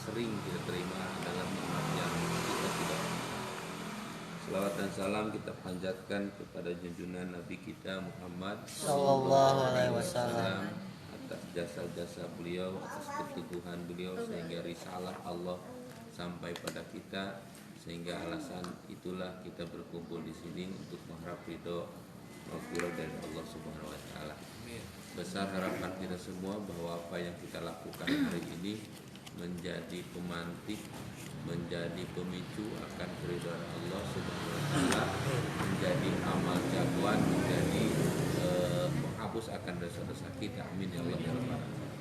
sering kita terima adalah nikmat yang kita tidak. Selawat dan salam kita panjatkan kepada junjungan Nabi kita Muhammad Sallallahu alaihi wasallam atas jasa-jasa beliau, atas keteguhan beliau sehingga risalah Allah sampai pada kita, sehingga alasan itulah kita berkumpul di sini untuk mengharap ridho maghfirah dari Allah Subhanahu wa taala. Besar harapan kita semua bahwa apa yang kita lakukan hari ini menjadi pemantik, menjadi pemicu akan keridhaan Allah Subhanahu wa taala, menjadi amal jagoan, menjadi menghapus akan dosa-dosa kita. Amin ya Allah ya rabbal alamin.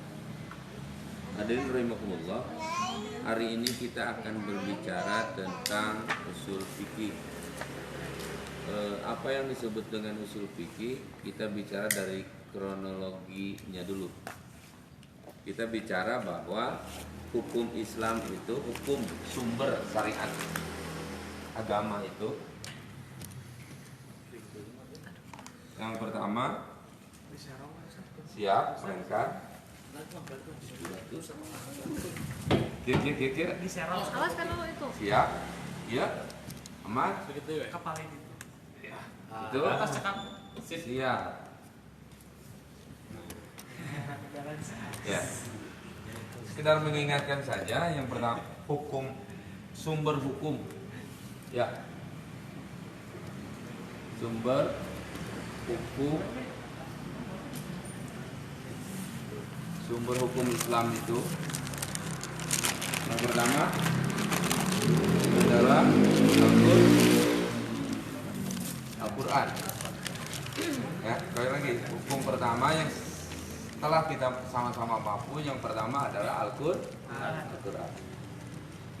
Hadirin rahimakumullah, hari ini kita akan berbicara tentang usul fikih. Apa yang disebut dengan usul fikih? Kita bicara dari kronologinya dulu. Kita bicara bahwa hukum Islam itu, hukum sumber syariat agama itu, yang pertama, siap mereka kira-kira awas kan lo itu siap, iya, aman, Kapal ini. itu Atas cekap. siap, ya. Sekedar mengingatkan saja, yang pertama hukum, sumber hukum, ya, sumber hukum, sumber hukum Islam itu yang pertama adalah Al-Quran. Ya, sekali lagi, hukum pertama yang telah kita sama-sama mampu, yang pertama adalah Al-Quran.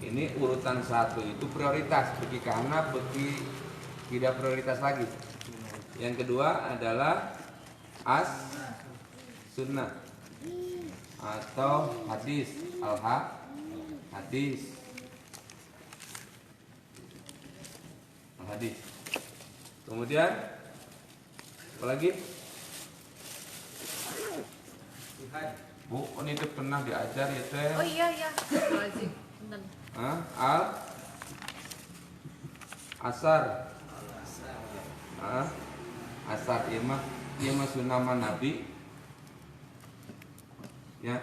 Ini urutan satu itu prioritas, bagi karena bagi tidak prioritas lagi. Yang kedua adalah as-sunnah atau hadis, hadis. Kemudian apa lagi? Bu, ini tuh pernah diajar ya teh? oh iya wajib bener. Asar. Asar ieu mah sunama Nabi. Ya,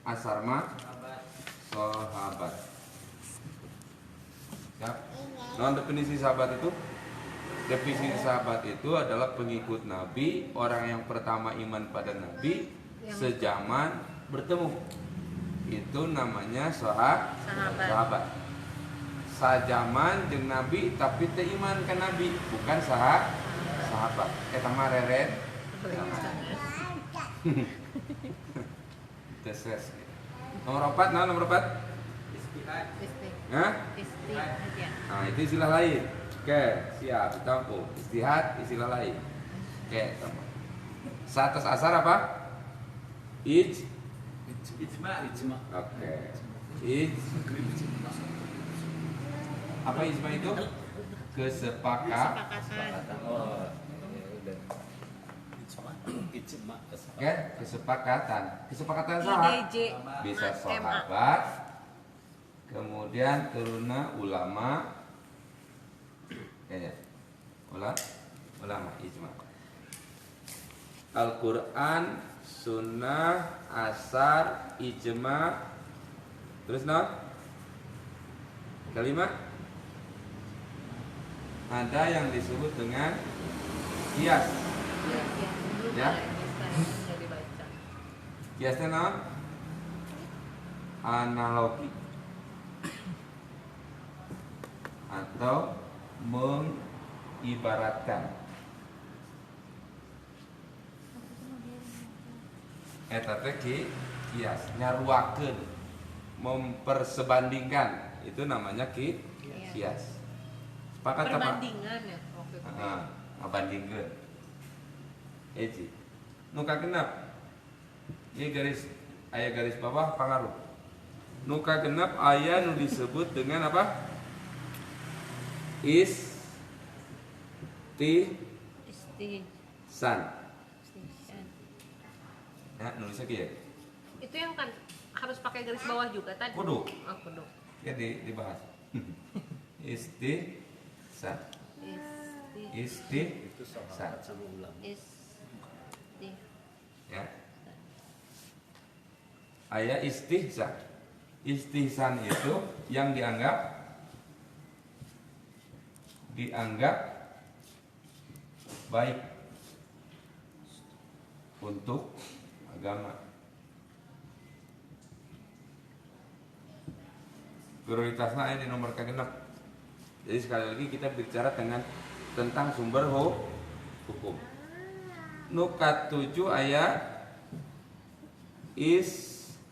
asar mah sahabat. Ya. Non definisi sahabat itu? Definisi sahabat itu adalah pengikut Nabi, orang yang pertama iman pada Nabi, sejaman bertemu. Itu namanya sahabat. Sajaman jeung Nabi tapi teu iman ka Nabi, bukan sahabat. Eta mah reret. Teses. Nomor 4, nomor 4. Istihad. Hah? Istihad ya. Nah, itu istilah lain. Oke, siap, ditampung. Istihad, istilah lain. Oke, tampung. Satus asar apa? Ijma. Oke. Apa ijma itu? Kesepakatan. Oh, Ijma. Oke, kesepakatan. Kesepakatan sahabat. IDJ Bisa MA. sahabat. Kemudian turuna ulama. Kayaknya. Ulama ijma. Al-Quran, sunnah, asar, ijma. Terus no? Kalimat ada yang disebut dengan kias. Ya. Jadi baca. Kiasnya no? Analogi atau mengibaratkan. Eta teh kias, nyaruakeun, mempersebandingkan, itu namanya kias. Sepakat apa? Perbandingan ya waktu itu. Ngabandingkeun. Eci. Nu kagenep. Ieu aya garis bawah pangaruh. Nu kagenep aya nu disebut dengan apa? Istihsan. Ya, nulisnya kieu. Itu yang kan harus pakai garis bawah juga tadi. Kudu. Oh, kudu. Ya dibahas. Istihsan. Itu Istihsan. sahabat sama ulama. Ya. Aya istihsan. Istihsan itu yang dianggap baik untuk agama. Prioritasnya ini nomor ke-6. Jadi sekali lagi kita bicara tentang sumber hukum. Nukat 7 ayat istishab.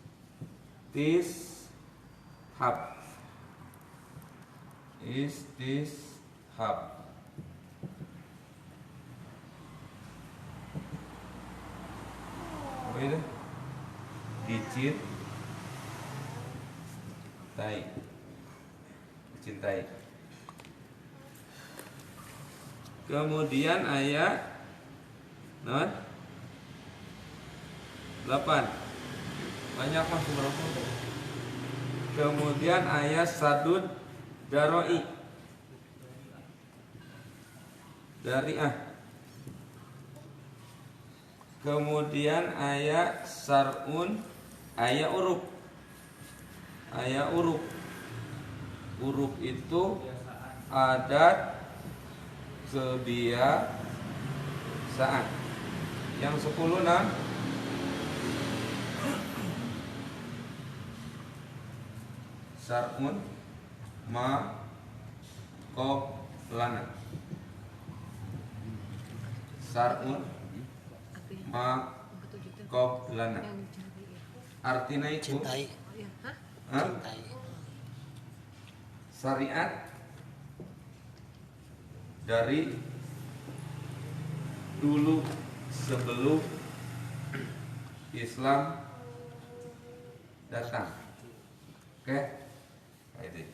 Apa itu? Dicintai. Kemudian ayat 8. Banyak mas berapa? Kemudian ayat sadud daroi. Dariah. Kemudian ayat sarun, ayat uruk. Uruk itu adat kebiasaan. Yang 10 sarun ma qoblana. Sarun ma qoblana. Artinya itu Cintai. Hah? Cintai. Syariat dari dulu sebelum Islam datang. Oke? Itu.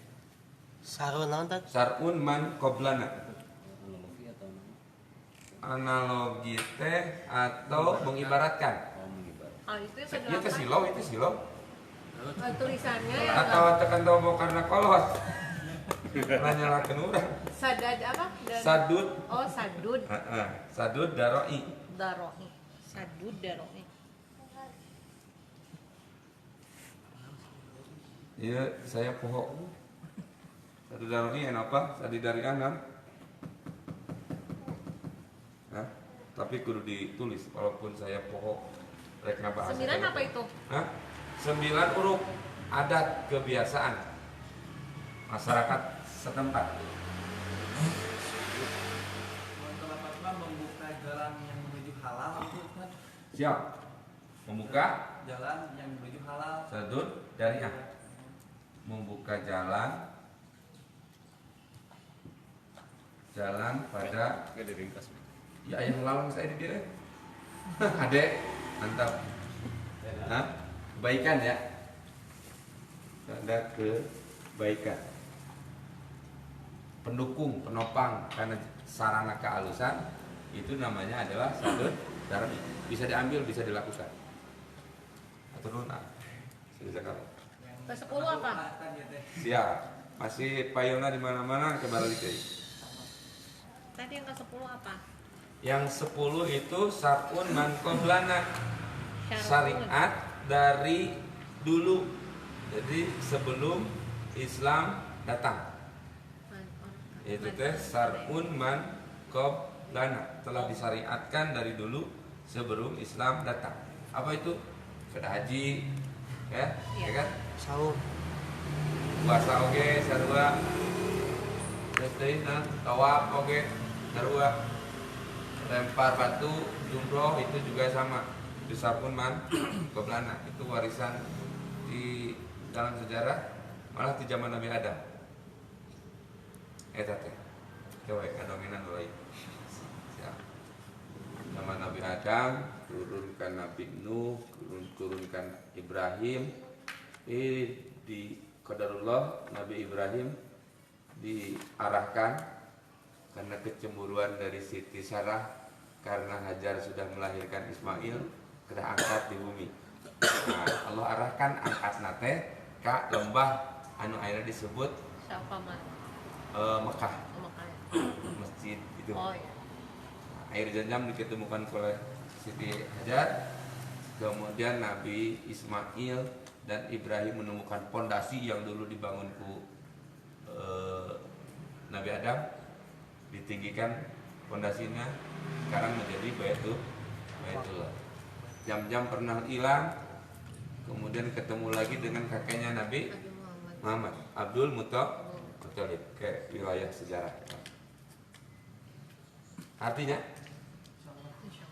Sarun naon teh? Sarun man qoblana. Analogi atau nama? Analogi teh atau mengibaratkan. Mengibar. Oh, itu yang Itu kedelapan. silau. Tulisannya yang Atau tekan tombol karena kolos. Nanyalakeun urang. sadad apa? Sadud. Oh, sadud Sadud daroi. daroi. Sadud daroi. Iya, saya poho. Sadud daroi enak apa? Sadi dari anam. Hah? Tapi kudu ditulis walaupun saya poho rek ngabahas. 9 apa itu? Hah? 9 huruf adat kebiasaan masyarakat setempat. Telah membuka jalan yang menuju halal itu kan Siap. Membuka jalan yang menuju halal. sadud dariah. Membuka jalan pada Gak diringkas. ya yang lalang saya di dia. Adek, mantap. Hah? Kebaikan ya. Tanda kebaikan. Pendukung, penopang karena sarana kehalusan itu namanya adalah sadud darmi. Bisa diambil, bisa dilakukan. Atau nuna. Silakan. Ke-10 apa? Siap. Masih payuna di mana-mana ke balik deui. Tadi yang ke-10 apa? Yang 10 itu sarun man qoblana. Syar'un. Syariat dari dulu. Jadi sebelum Islam datang. Itu teh sarun man qoblana, telah disyariatkan dari dulu sebelum Islam datang. Apa itu? Kedah haji, ya, ya kan? Saum. Puasa oge sarua. Terus teh tawaf oge sarua. Lempar batu jumroh itu juga sama. Di sarun man qoblana, itu warisan di dalam sejarah malah di zaman Nabi Adam. Eta teh. Coba dominan mulai. Zaman Nabi Adam, turunkan Nabi Nuh, turunkan Ibrahim. Di qadarullah Nabi Ibrahim diarahkan karena kecemburuan dari Siti Sarah karena Hajar sudah melahirkan Ismail, kena angkat di bumi. Nah, Allah arahkan angkat nate ka lembah anu ayeuna disebut Siapa mah? Mekah, Makanya. masjid itu. Oh iya. Air Zam-Zam diketemukan oleh Siti Hajar. Kemudian Nabi Ismail dan Ibrahim menemukan pondasi yang dulu dibangun ku Nabi Adam, ditinggikan pondasinya, sekarang menjadi Baitullah. Jam-jam pernah hilang, kemudian ketemu lagi dengan kakeknya Nabi Nabi Muhammad. Muhammad, Abdul Muttalib, ke wilayah sejarah. Artinya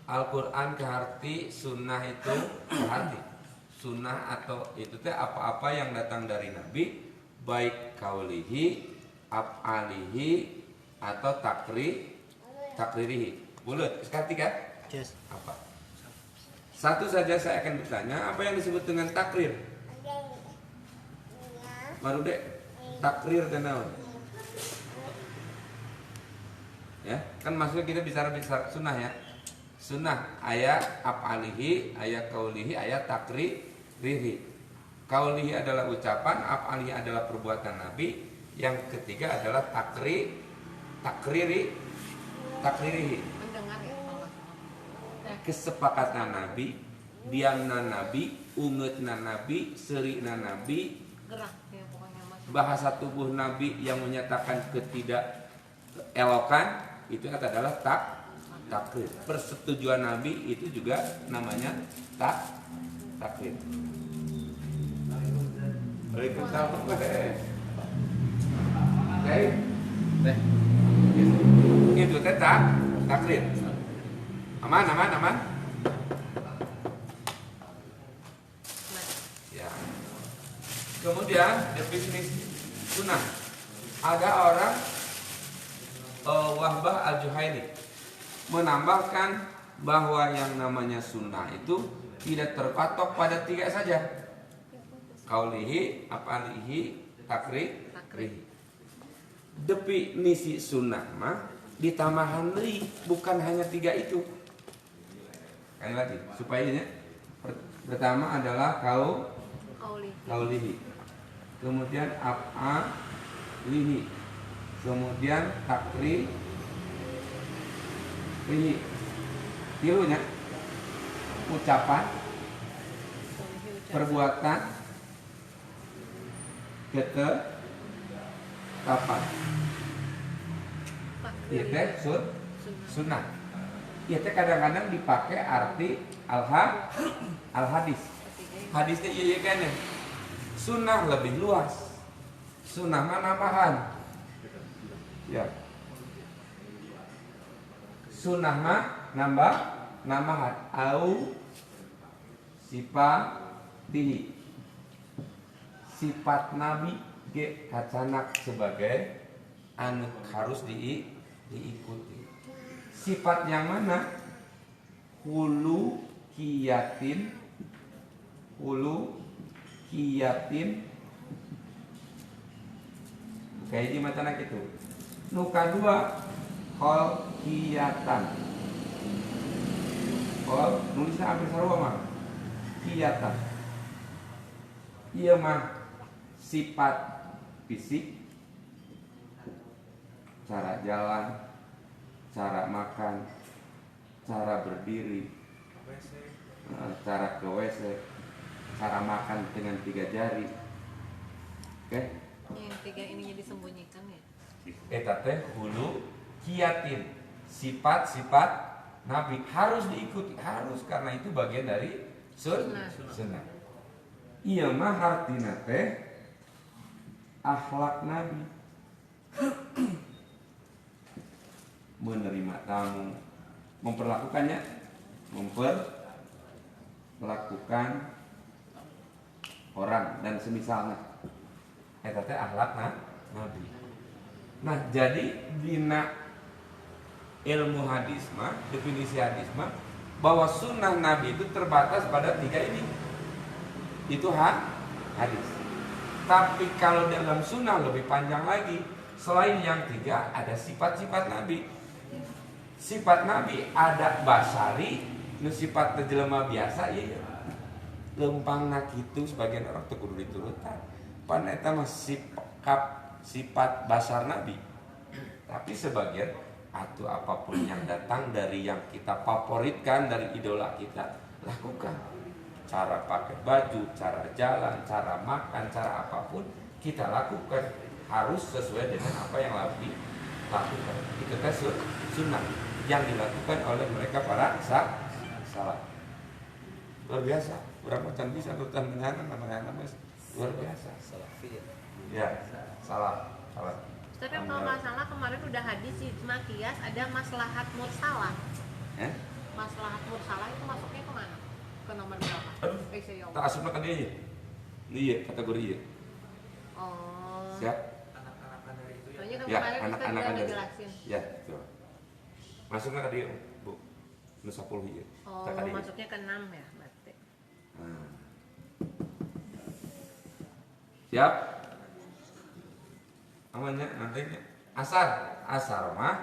Al-Quran keharti, sunnah itu keharti. Sunnah atau itu teh apa-apa yang datang dari Nabi, baik kaulihi, af'alihi atau takririhi. Bulat, sekarti kan? Yes. Apa? Satu saja saya akan bertanya, apa yang disebut dengan takrir? Baru dek, takrir dan naon? Ya, kan maksudnya kita bicara sunnah ya. Sunnah ayat af'alihi, ayat kaulihi, ayat takririhi. Kaulihi adalah ucapan, af'alihi adalah perbuatan Nabi. Yang ketiga adalah takririhi. Mendengar ya Allah. Kesepakatan Nabi, diamna Nabi, ungeutna Nabi, seurina Nabi, Gerak ya pokoknya mas. bahasa tubuh Nabi yang menyatakan ketidak-elokan, itu adalah takrir. Persetujuan Nabi itu juga namanya takrir. Waalaikumsalam. Oke. Itu teh takrir. Aman. Ya. Kemudian definisi sunnah. Ada orang Wahbah Al-Juhaili menambahkan bahwa yang namanya sunnah itu tidak terpatok pada 3 saja. Kaulihi, af'alihi, takririhi. Definisi sunnah mah ditambahan deui, bukan hanya 3 itu. Sekali lagi supaya ini pertama adalah kaulihi, kemudian af'alihi, kemudian takririhi. Tilunya ucapan, perbuatan, ketetapan. Ieu teh sunnah. Ieu teh kadang-kadang dipakai arti al-hadis. Hadisnya ieu kan ya. Sunnah lebih luas. Sunnah mah nambahan. Ya. Sunnah mah nambahan au sifatihi. Sifat Nabi ge kacanak sebagai anu harus diikuti. Sifat yang mana? Hulu kiyatin kayak di macana gitu. Nu kadua kol kiyatan. Kol nulisnya hampir sarua mah. Kiyatan. Ieu mah sifat fisik, cara jalan, cara makan, cara berdiri, cara ke WC, cara makan dengan 3 jari. Oke? Yang 3 ininya disembunyikan ya. Eta teh hulu kiyatin, sifat-sifat Nabi harus diikuti, harus, karena itu bagian dari sunnah. Iya mah artina teh akhlak Nabi. Menerima tamu, memperlakukan orang dan semisalnya. Eta teh akhlak Nabi. Nah, jadi dina ilmu hadis mah, definisi hadis mah, bahwa sunnah Nabi itu terbatas pada 3 ini. Itu hadis. Tapi kalau dalam sunnah lebih panjang lagi. Selain yang 3 ada sifat-sifat Nabi. Sifat Nabi ada basari, nu sifat jelema biasa, iya. lempangna kitu sebagian orang teu kudu diturutan. Pan eta mah sifat basar Nabi. Tapi sebagian atau apapun yang datang dari yang kita favoritkan dari idola kita, lakukan. Cara pakai baju, cara jalan, cara makan, cara apapun kita lakukan harus sesuai dengan apa yang Nabi lakukan. Itu tes sunnah yang dilakukan oleh mereka para salaf. Luar biasa. Berapa can bisa nurutan menyangan namanya luar biasa. Salafi. Ya, salah. Tapi kalau nggak salah kemarin udah hadis ijma qiyas ada maslahat mursalah. Maslahat mursalah itu masuknya kemana? Ke nomor berapa? Tak asupna kan dia. Iya, kategori iya. Oh. Siap? Anak-anak dari itu ya. Soalnya kan Ya, kemarin Ustaz anak-anak udah ada. ngejelasin. Ya, betul. Masuknya ke dia, Bu. Nu 10 iya. Oh, Tak ka dieu. masuknya ke 6 ya berarti. Nah. Siap? Namanya nantinya asar mah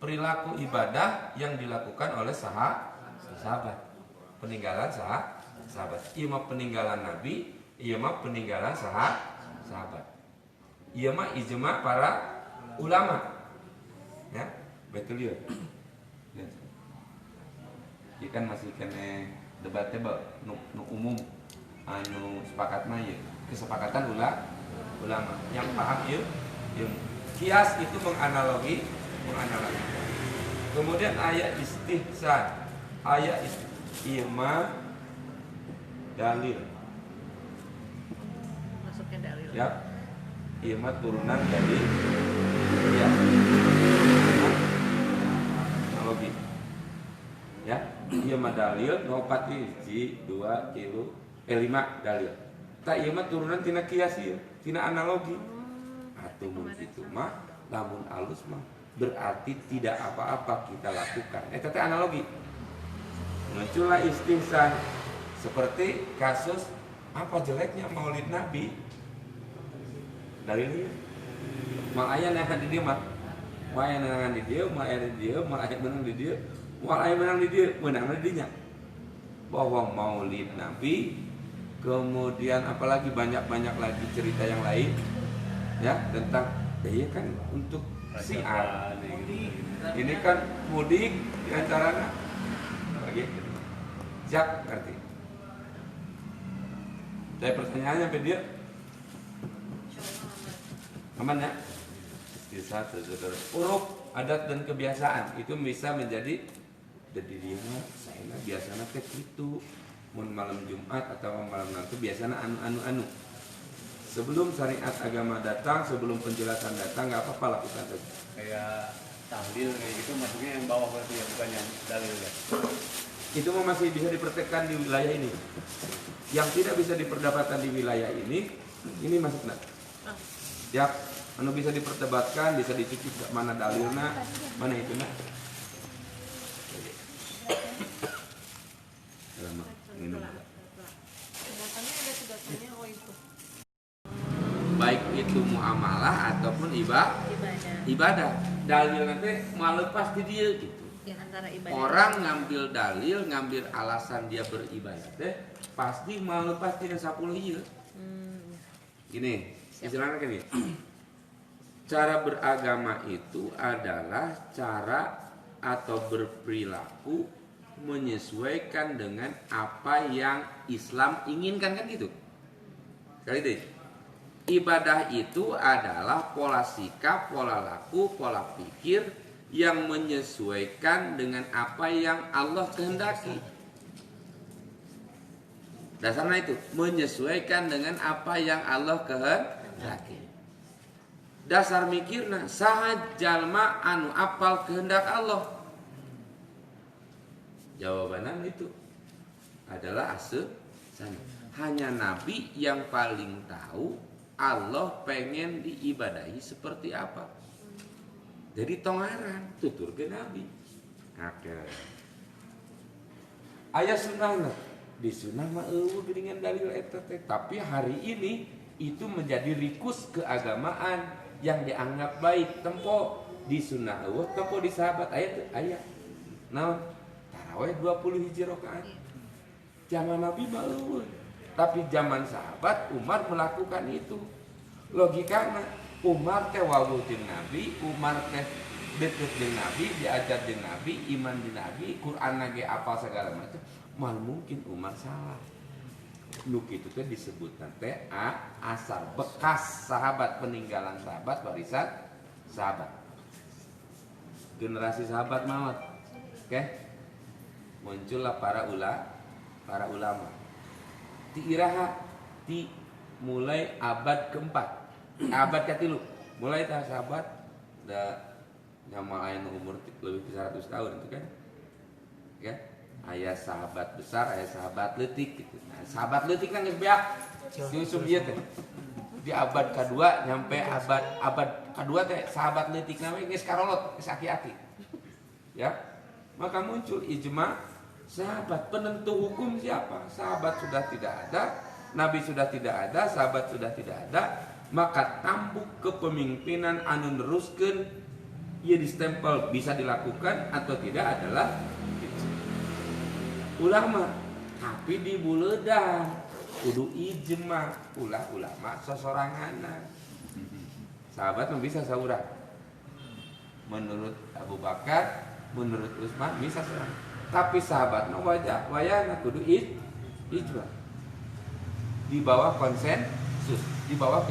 perilaku ibadah yang dilakukan oleh sahabat. Peninggalan sahabat. Ieu mah peninggalan Nabi, ieu mah peninggalan sahabat. Ieu mah ijma para ulama. Ya, betul ya. Ieu kan masih kene debatable nu umum anu sepakat mah ieu. Kesepakatan ulama yang paham ieu kias itu menganalogi. Kemudian ayat istihsan, ayat istihma dalil. Masuknya dalil. Ya, ihma turunan dari ya analogi. Ya, ihma dalil nopat hiji 2 kilo 5 dalil. Tak ihma turunan tina kias ieu, tina analogi. Atuh mun kitu mah lamun alus mah berarti tidak apa-apa kita lakukan. Eta teh analogi. Muncullah istihsan seperti kasus apa jeleknya Maulid Nabi. Dalilnya mal aya nangan di dieu mah. Moal aya nangan di dieu, moal aya di dieu, moal aya menang di dieu, moal aya menang di dieu, menang di dinya. Bahwa Maulid Nabi, kemudian apalagi banyak-banyak lagi cerita yang lain ya tentang ya kan untuk siar. Ini kan mudik diantaranya bagi siap ngerti. Saya pertanyaannya sampai dia aman ya. Bisa huruf adat dan kebiasaan itu bisa menjadi jadi dia saya biasanya teh itu mun malam Jumat atau malam nanti biasanya anu. Sebelum syariat agama datang, sebelum penjelasan datang, nggak apa-apa lakukan saja. Kayak tahlil kayak gitu masuknya yang bawah berarti ya, bukan yang dalil ya. Itu masih bisa dipertekan di wilayah ini. Yang tidak bisa diperdapatkan di wilayah ini masuk nak. Ya, anu bisa diperdebatkan, bisa dicicip mana dalilnya, mana itu nak. Minum. Sedotannya ada sedotannya itu. Baik itu muamalah ataupun ibadah. Dalil nanti mau lepas di dia gitu. Di antara ibadah. Orang ngambil dalil, ngambil alasan dia beribadah teh pasti mau lepas di 10 ieu. Gini, istilahnya kan gini. Cara beragama itu adalah cara atau berperilaku menyesuaikan dengan apa yang Islam inginkan kan gitu. Sekali deh. Ibadah itu adalah pola sikap, pola laku, pola pikir yang menyesuaikan dengan apa yang Allah kehendaki. Dasarnya itu menyesuaikan dengan apa yang Allah kehendaki. Dasar mikirna saha jalma anu apal kehendak Allah. Jawabannya itu adalah sana. Hanya Nabi yang paling tahu Allah pengen diibadahi seperti apa. Jadi tongaran tutur ke Nabi. Oke. Ayat sunnah di sunnah mah eueuh geuningan dalil eta teh. Tapi hari ini itu menjadi rikus keagamaan yang dianggap baik. Tempo di sunnah eueuh, tempo di sahabat ayat. Naon? Tarawih 20 hiji rakaat. Zaman Nabi baleueun. Tapi zaman sahabat Umar melakukan itu. Logikana Umar teh wawuh jeung Nabi, Umar teh deket jeung Nabi, diajar jeung Nabi, iman di Nabi, Quran ge apa segala macam. Mal mungkin Umar salah. Nu kitu teh disebutna teh asar bekas sahabat, peninggalan sahabat, warisan sahabat. Generasi sahabat maut. Oke. Muncullah para ulama. Ti iraha ti mulai abad keempat, abad ketilu, mulai tah sahabat da nyamalain umur lebih dari 100 tahun itu kan. Ya. Aya sahabat besar, aya sahabat leutik gitu. Nah, sahabat leutik kan geus beak. Yusuf ieu teh. Di abad kedua nyampe abad kedua teh sahabat leutik na we geus karolot, geus aki-aki. Ya. Maka muncul ijma sahabat. Penentu hukum siapa? Sahabat sudah tidak ada, Nabi sudah tidak ada, sahabat sudah tidak ada, maka tambuk kepemimpinan anu neruskeun ieu distempel bisa dilakukan atau tidak adalah ulama. Tapi di buleudang kudu ijma ulah ulama sosoranganna. Sahabat mah bisa saurang. Menurut Abu Bakar, menurut Utsman bisa saurang. Tapi sahabat mah wayahna kudu ijma. Di bawah konsensus, di bawah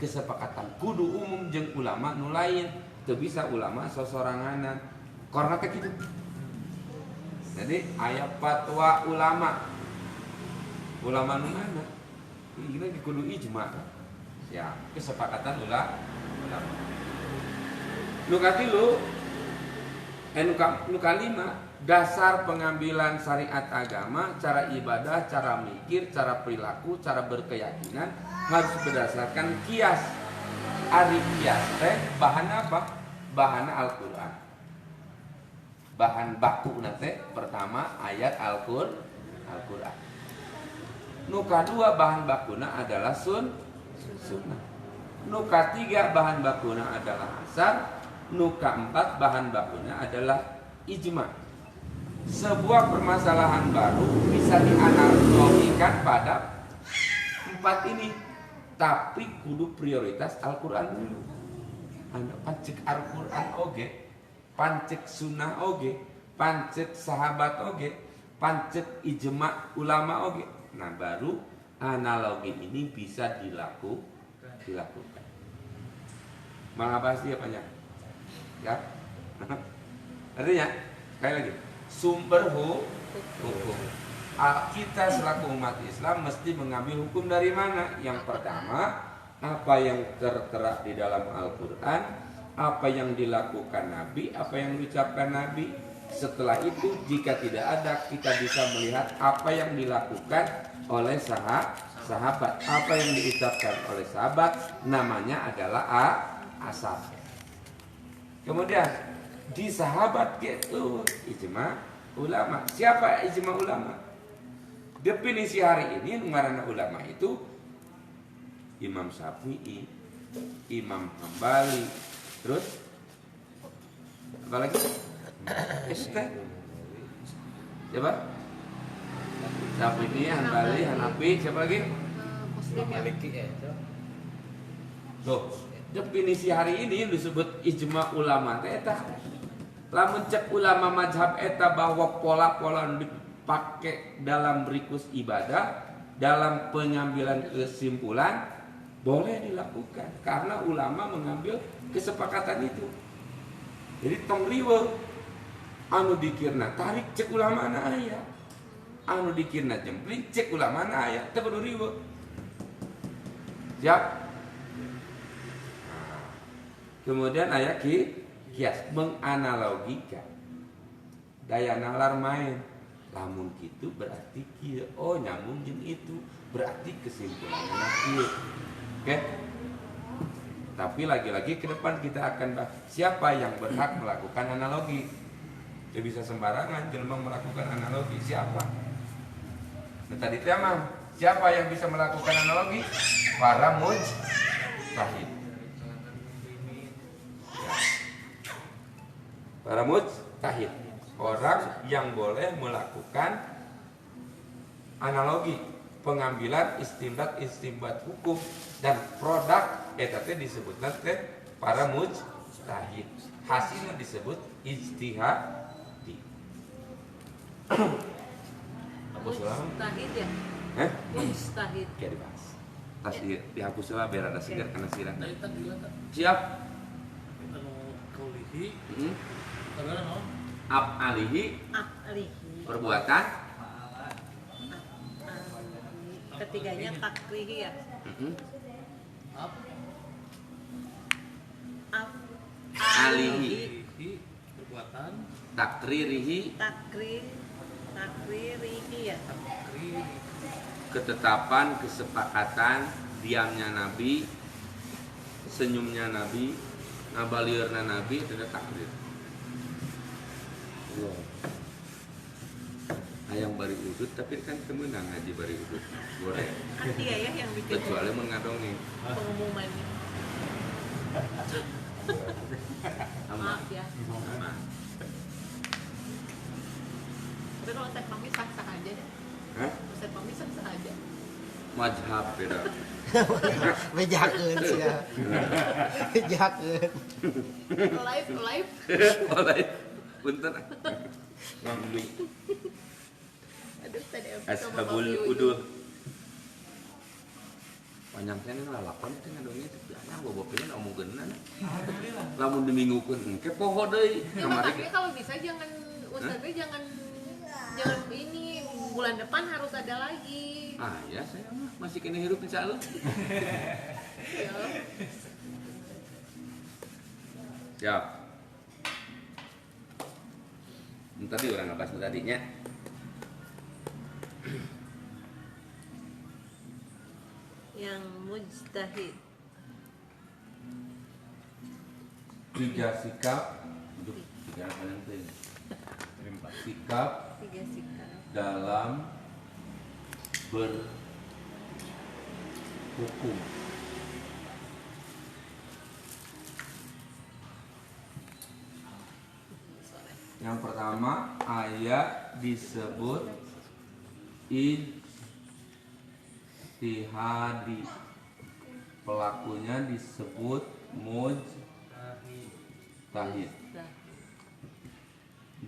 kesepakatan kudu umum jeung ulama nu lain. Teu bisa ulama sosoranganan. Karena teh kitu. Jadi ayat fatwa ulama nu mana? Ini kudu ijma. Ya, kesepakatan ulama. Nu katilu nu kalima, dasar pengambilan syariat agama, cara ibadah, cara mikir, cara perilaku, cara berkeyakinan harus berdasarkan kias. Ari kias teh bahan apa? Bahan Al-Qur'an. Bahan baku nate pertama ayat Al-Qur'an. Nu kadua bahan bakuna adalah sunnah. Nu katiga bahan bakuna adalah asar. Nu keempat bahan bakuna adalah ijma. Sebuah permasalahan baru bisa dianalogikan pada empat ini, tapi kudu prioritas Al-Qur'an dulu. Pancik Al-Qur'an oge, pancik sunnah oge, pancik sahabat oge, pancik ijma ulama oge. Nah baru analogi ini bisa dilakukan. Mengabas dia banyak. Ya, artinya sekali lagi sumber hukum. Kita selaku umat Islam mesti mengambil hukum dari mana? Yang pertama, apa yang tertera di dalam Al-Quran, apa yang dilakukan Nabi, apa yang diucapkan Nabi. Setelah itu jika tidak ada, kita bisa melihat apa yang dilakukan oleh sahabat, apa yang diucapkan oleh sahabat, namanya adalah asar. Kemudian di sahabat itu ijma ulama. Siapa ijma ulama? Definisi hari ini ngaranna ulama itu Imam Syafi'i, Imam Hambali, terus apa lagi? Siapa? Syafi'i, Hambali, Hanafi, siapa lagi? Maliki ya. Tuh, definisi hari ini disebut ijma ulama teh eta. Lamun cek ulama mazhab eta bahwa pola-pola dipakai dalam berikus ibadah, dalam pengambilan kesimpulan boleh dilakukan karena ulama mengambil kesepakatan itu. Jadi tong riweuh anu dikirna tarik cek ulama na aya. Anu dikirna jempling cek ulama na aya, teu kudu riweuh. Siap? Kemudian ayat kias menganalogikan daya nalar main. Lamun gitu berarti kieu, oh nyambung jeung itu, berarti kesimpulannya kieu. Oke? Tapi lagi-lagi ke depan kita akan bahas siapa yang berhak melakukan analogi. Dia bisa sembarangan jelema melakukan analogi, siapa? Nah, tadi tema siapa yang bisa melakukan analogi? Para mujtahid. Para mujtahid, orang yang boleh melakukan analogi pengambilan istimbat hukum dan produk eta teh disebutna teh para mujtahid. Hasilnya disebut ijtihadi. Abu Sulaiman Mujtahid ya? Mujtahid. kayak dibahas. Tas di Abu Sulaiman biar ada sigar kana sirah. Tadi tak juga tak. Siap. Anu kaulihi. Heeh. Karena no. Alihi Ahlihi. perbuatan. Ketiganya takrihi ya. Heeh. Ab Alihi perbuatan takririhi takririhi ya. takrir ketetapan kesepakatan diamnya Nabi, senyumnya Nabi, ngabaliurna Nabi itu takrir. Allah. Hayang bari udut tapi kan kemenang ngaji bari udut. Goreng. Kan dia ya yang bikin Kecuali mengadongi. pengumumannya. Aman. Maaf ya. Aman. Tapi kalau Ustaz Fahmi sah-sah aja deh. Hah? Ustaz Fahmi sah-sah aja. Mazhab beda. Bejakeun sia. Bejakeun. Live. Oleh punten. Ngamli. Aduh, tadi Ashabul uduh. Panjang teh lalakon teh ngadonge teh aya bobo pisan omogeunna. Lamun diminggukeun engke poho deui. Ya, makanya kalau bisa jangan Ustaznya jangan ini bulan depan harus ada lagi. Ah ya saya mah masih kena hirup insyaallah. Ya. Siap. Tadi orang ngebahas tadinya. Yang mujtahid. 3 sikap untuk 3 apa nanti? Sikap 3 sikap. dalam berhukum. Yang pertama, ayat disebut ijtihadi. Pelakunya disebut mujtahid.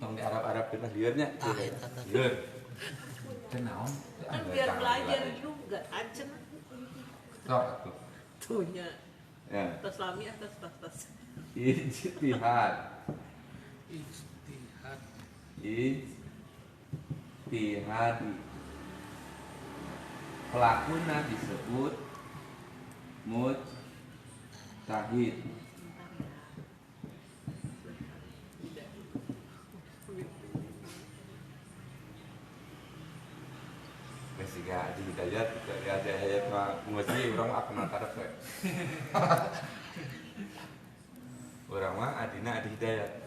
Tong di Arab-Arab kita liurnya. Liur. Kenaon? Kan biar belajar juga aja. Sok tuh. Tuhnya. Ya. Atas lami atas tas. Ijtihad. ijtihad Ijtihadi. Pelakuna disebut mujtahid. Kesiga Adi Hidayat, ada ayat mah muslim orang mah aku matarep we. Urang mah adina Adi Hidayat.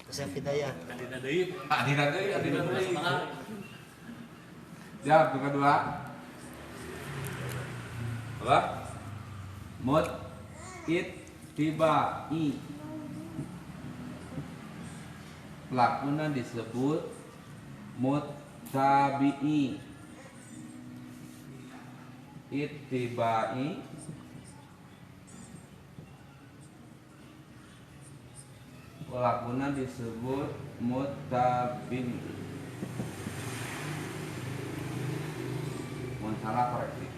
Kusep Hidayat. adina deui Adina deui. Siap, yang kedua. Apa? Mut ittibai. Pelakuna disebut muttabi'i. Ittibai pelakuna disebut muttabi'i. Mun salah koreksi.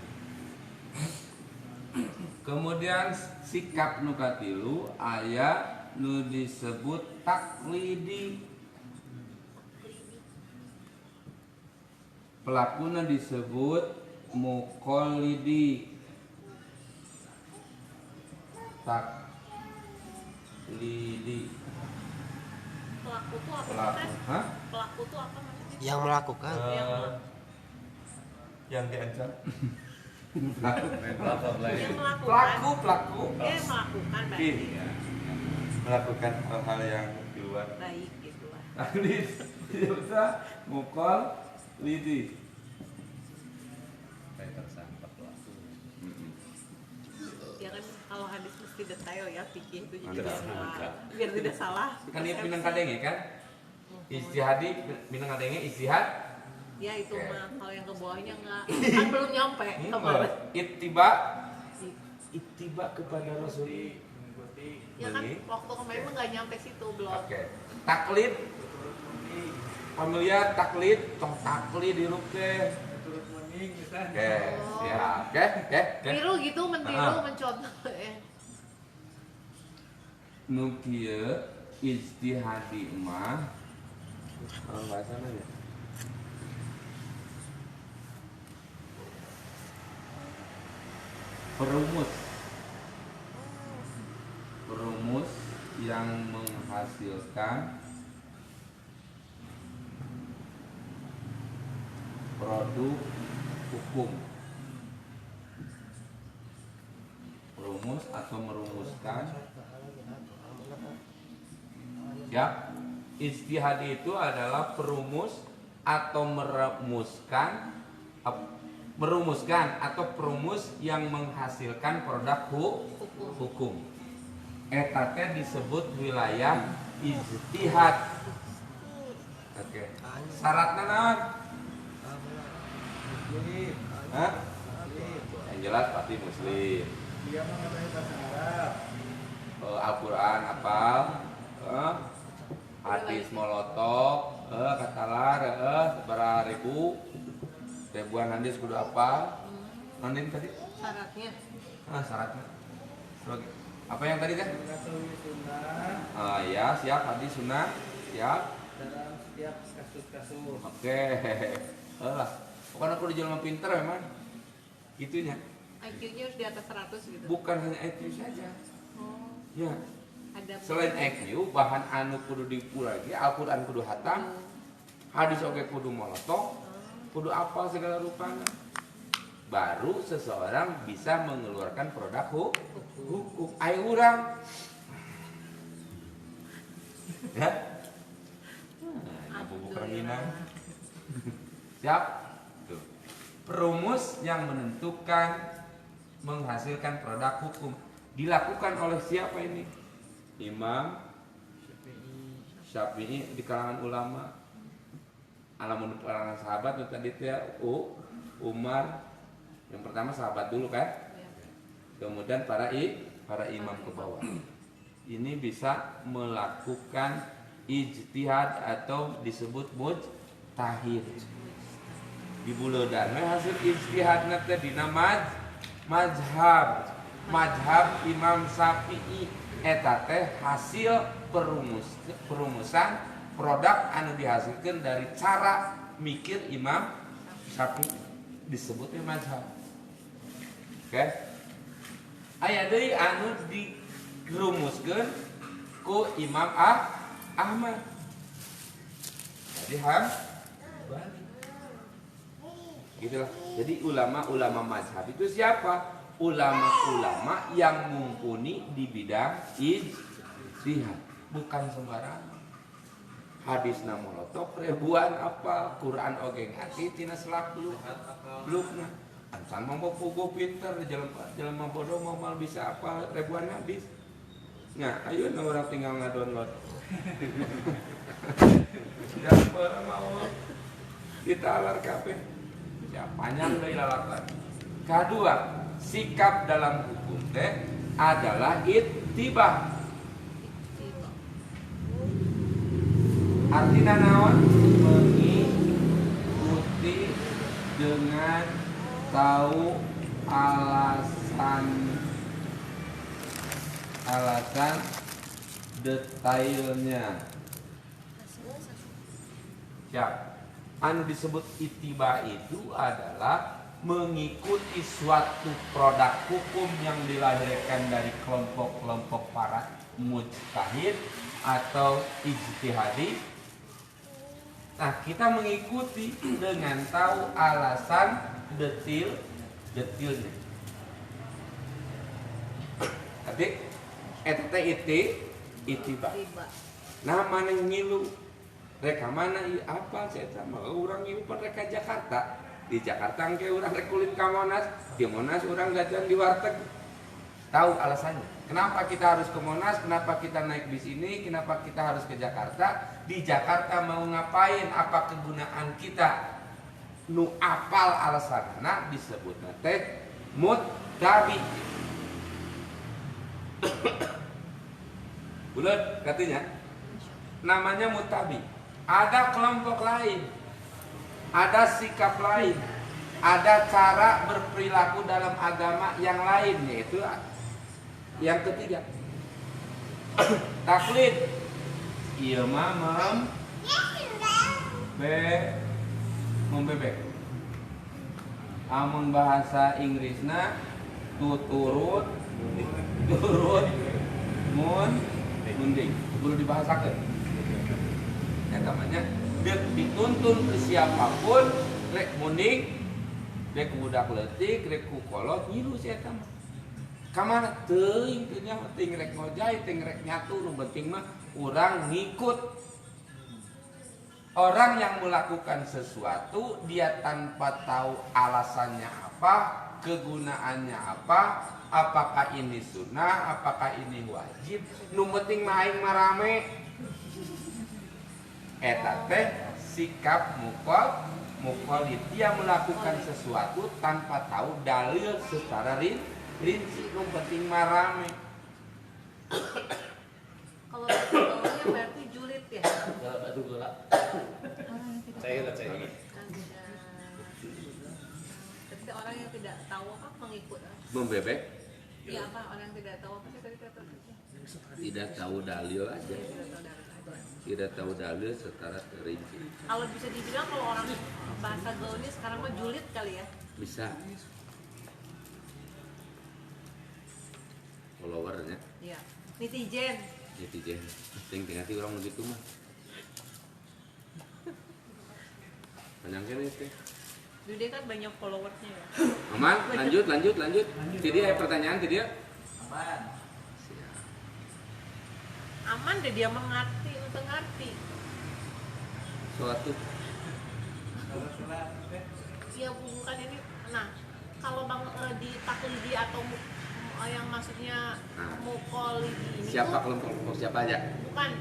Kemudian sikap nu katilu aya nu disebut taklidi. Pelakuna disebut muqallidi. Taklidi. Pelaku tuh apa Pelaku, Mas? hah? Pelaku tuh apa maksudnya? Yang melakukan. Yang diancam. Lain Yang melakukan. Pelaku. Dia melakukan berarti. Iya. Melakukan hal-hal yang di luar. Baik gitu lah. Taklid. Bisa mukol lidi. kayak tersangka pelaku. Ya kan kalau hadis mesti detail ya fikih itu Mantap. biar tidak salah. Kan dia pinang kadenge kan? Ijtihadi pinang kadenge ijtihad Ya itu Oke. mah, kalau yang ke bawahnya enggak. Kan belum nyampe kemarin. Ittiba kepada Rasul. Mengikuti Ya kan Ini. waktu kemarin mah enggak nyampe situ belum. Oke. Taklid. Familiar taklid, tong taklid di ruke. turut mening misalnya. Oke, siap. Oke. Tiru gitu, mentiru, Ah. mencontoh. Nu kieu ijtihadi mah bahasana ya. Perumus yang menghasilkan produk hukum. Perumus atau merumuskan. Ya, ijtihad itu adalah perumus atau merumuskan atau perumus yang menghasilkan produk hukum. Eta teh disebut wilayah ijtihad. Oke. Syaratna naon? Hah? Yang jelas pasti muslim. Dia mengetahui bahasa Arab. Al-Quran hafal. Hadis molotok, katalar, seberapa ribuan hadis kudu apa? Nanti tadi? Syaratnya. Syaratnya. Apa yang tadi teh? Mengetahui sunnah Ya, siap hadis sunnah, siap. dalam setiap kasus-kasus. Oke. Bukan aku dijelma pinter memang. Itunya. IQ-nya harus di atas 100 gitu. Bukan hanya IQ saja. Oh, Ya. ada Selain IQ, bahan anu kudu dipul lagi, Al-Quran kudu hatam, hadis oge kudu molotok, kudu apal segala rupanya. Baru seseorang bisa mengeluarkan produk hukum. Ai urang. Ya. Bubuk ranginan. Siap? Tuh. Perumus yang menentukan menghasilkan produk hukum dilakukan oleh siapa ini? Imam Syafi'i di kalangan ulama. Alamun kalangan sahabat itu tadi teh Umar. Yang pertama sahabat dulu kan? Kemudian para imam ke bawah. Ini bisa melakukan ijtihad atau disebut mujtahid. Di buledan hasil ijtihad teh dina mazhab Imam Syafi'i eta teh hasil perumusan produk anu dihasilkan dari cara mikir Imam Syafi'i disebutnya mazhab. Oke. Aya deui anu dirumuskeun ku Imam Ahmad. Jadi balik. Gitulah. Jadi ulama-ulama mazhab itu siapa? Ulama-ulama yang mumpuni di bidang ijtihad, bukan sembarangan. Hadis molotok ribuan apa, Quran oge ngati tina selak-lukna. Ancan mah bogo pinter, jelema bodoh mau bisa apa ribuan hadis. Nah, ayo orang tinggal ngadownload. Siapa mau ditalar kabeh. Ya panjang deui lalapan. Kedua, sikap dalam hukum teh adalah ittiba. Artinya naon? Mengikuti dengan tahu alasan detailnya. Siap. Anu disebut ittiba itu adalah mengikuti suatu produk hukum yang dilahirkan dari kelompok-kelompok para mujtahid atau ijtihadi. Nah, kita mengikuti dengan tahu alasan detilnya. Tapi eta ittiba. Nah, mana ngilu? Reka mana apa saya sama orang ieu pan reka Jakarta. Di Jakarta engke urang rek kulit ka Monas, di Monas urang jajan di warteg. Tahu alasannya. Kenapa kita harus ke Monas? Kenapa kita naik bis ini? Kenapa kita harus ke Jakarta? Di Jakarta mau ngapain? Apa kegunaan kita? nu apal alasanna disebutna teh muttabi. Bulat katanya namanya muttabi. Ada kelompok lain, ada sikap lain, ada cara berperilaku dalam agama yang lain, yaitu yang ketiga taklid. Iya mah membebek. Amun bahasa Inggrisna turut munding perlu dibahasakan. Ya namanya dituntun ke siapapun rek munding, rek budak leutik, rek ku kolot ngilu si eta mah. Kamana teuing teh nya ting rek ngojay, ting rek nyatu, nu penting mah urang ngikut. Orang yang melakukan sesuatu dia tanpa tahu alasannya apa, kegunaannya apa, apakah ini sunnah, apakah ini wajib, nu penting main marame. Eta teh sikap mukallid, dia melakukan sesuatu tanpa tahu dalil secara rinci, nu penting marame. Kalau batunya berarti julid ya. Batu bola. Cair. Ketika orang yang tidak tahu apa mengikut. Membebek Iya apa orang yang tidak tahu apa sih tadi kata? Tidak tahu dalil aja. Tidak tahu dalil secara terinci. Kalau bisa dibilang kalau orang bahasa gaulnya sekarang mah julid kali ya. Bisa. Followernya Iya. Netizen. netizen. Tinggal orang begitu mah. Panjangnya teh. Dia kan banyak followersnya ya. Aman, lanjut. Jadi ada pertanyaan ke dia. Aman. Aman deh dia mengerti untuk ngerti. Suatu Ya bukan ini. Nah, kalau bang di taklidi atau yang maksudnya mukolidi ini siapa tuh, kelompok siapa aja? bukan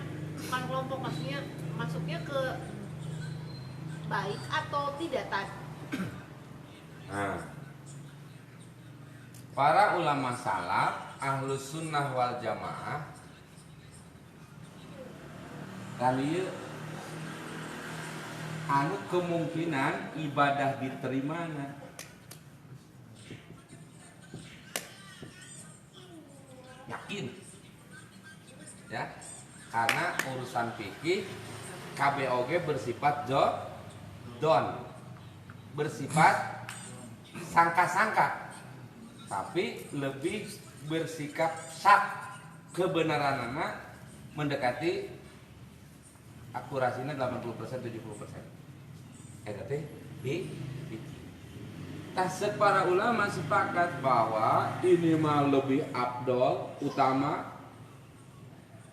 kelompok, maksudnya masuknya ke baik atau tidak tadi. Nah, para ulama salaf ahlus sunnah wal jamaah kali anu kemungkinan ibadah diterimana yakin ya, karena urusan fikih KBOG bersifat don, bersifat sangka-sangka, tapi lebih bersikap syak, kebenaran nama mendekati akurasinya 80% 70%. Teh para ulama sepakat bahwa ini mah lebih afdol, utama,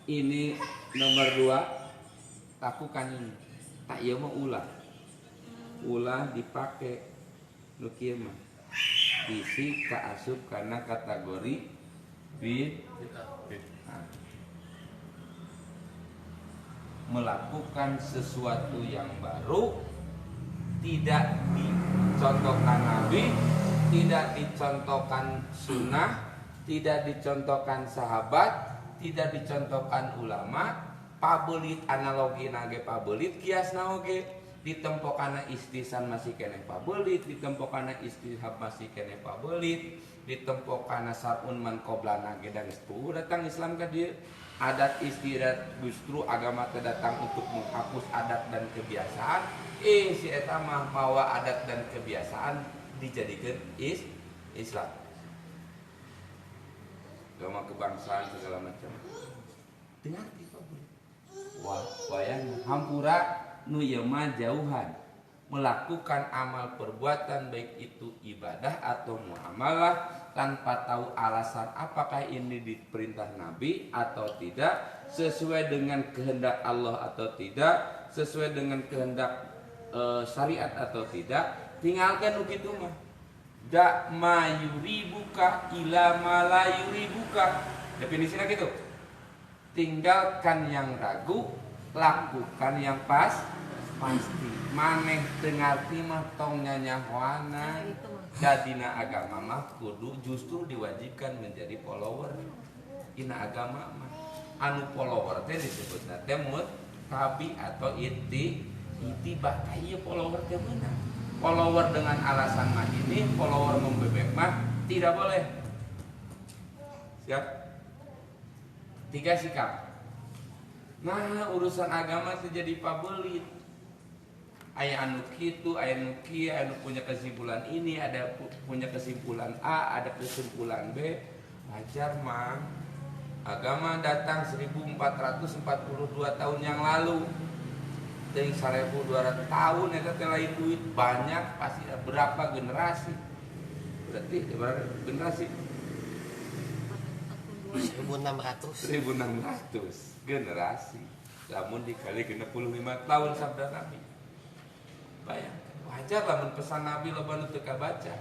ini nomor 2, lakukan ini. Tak iya mah ulah dipakai nu kieu mah bisi kaasup karena kategori melakukan sesuatu yang baru, tidak dicontohkan Nabi, tidak dicontohkan sunnah, tidak dicontohkan sahabat, tidak dicontohkan ulama. Pabelit analogi nage pabelit kiasna oge, ditempokana istisan masih kene pabelit, ditempokana istihab masih kene pabelit, ditempokana sarun man qoblana ge dan itu datang Islam ka dieu. Adat istiadat justru agama teh datang untuk menghapus adat dan kebiasaan. Si eta mah mawa adat dan kebiasaan dijadikan Islam. Agama kebangsaan segala macam. Dengar wayang hampura nu ieu mah jauhan melakukan amal perbuatan baik itu ibadah atau muamalah tanpa tahu alasan apakah ini diperintah Nabi atau tidak, sesuai dengan kehendak Allah atau tidak, sesuai dengan kehendak syariat atau tidak, tinggalkan begitu mah. Da mayuri buka ila malayuri buka, definisinya gitu. Tinggalkan yang ragu, lakukan yang pasti maneh teu ngarti mah tong nyanyahoana. Jadina agama mah kudu justru diwajibkan menjadi follower. Dina agama mah anu follower teh disebutna teh tabi atau itibah. Ieu follower teh beunang. Follower dengan alasan mah ini, follower membebek mah tidak boleh. Siap? 3 sikap. Nah, urusan agama teh jadi pabelit. Aya anu kitu, aya anu kieu, anu punya kesimpulan ini, ada punya kesimpulan A, ada kesimpulan B. Wajar, Mang. Agama datang 1442 tahun yang lalu. Ting 1200 tahun eta teh lain duit banyak, pasti berapa generasi. Berarti berapa generasi? 1600 generasi. Lamun dikali 65 tahun sabda Nabi. Bayangkan, wajar lamun pesan Nabi loba nu teu kabaca.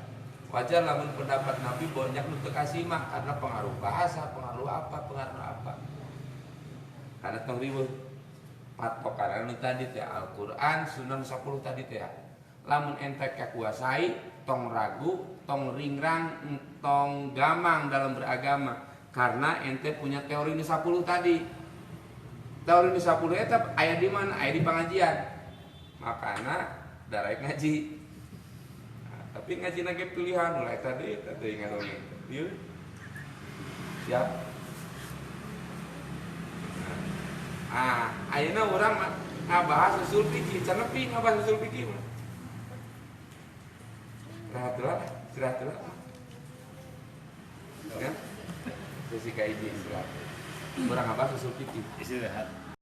Wajar lamun pendapat Nabi banyak nu teu kasimak karena pengaruh bahasa, pengaruh apa. Karena tong riweuh patokan anu tadi teh Al-Qur'an, Sunan 10 tadi teh. Lamun ente kakuasai, tong ragu, tong ringrang, tong gamang dalam beragama karena ente punya teori ini 10 tadi. Teori ini 10 eta aya di mana? Aya di pengajian. Makana darai ngaji. Nah, tapi ngaji nage pilihan mulai tadi ngadongeng. Ieu. Siap. Ayeuna urang ngabahas usul fikih, can nepi ngabahas usul fikih mah. Istirahat dulu. Ya. Sesi ka hiji istirahat. Urang ngabahas usul fikih. Istirahat.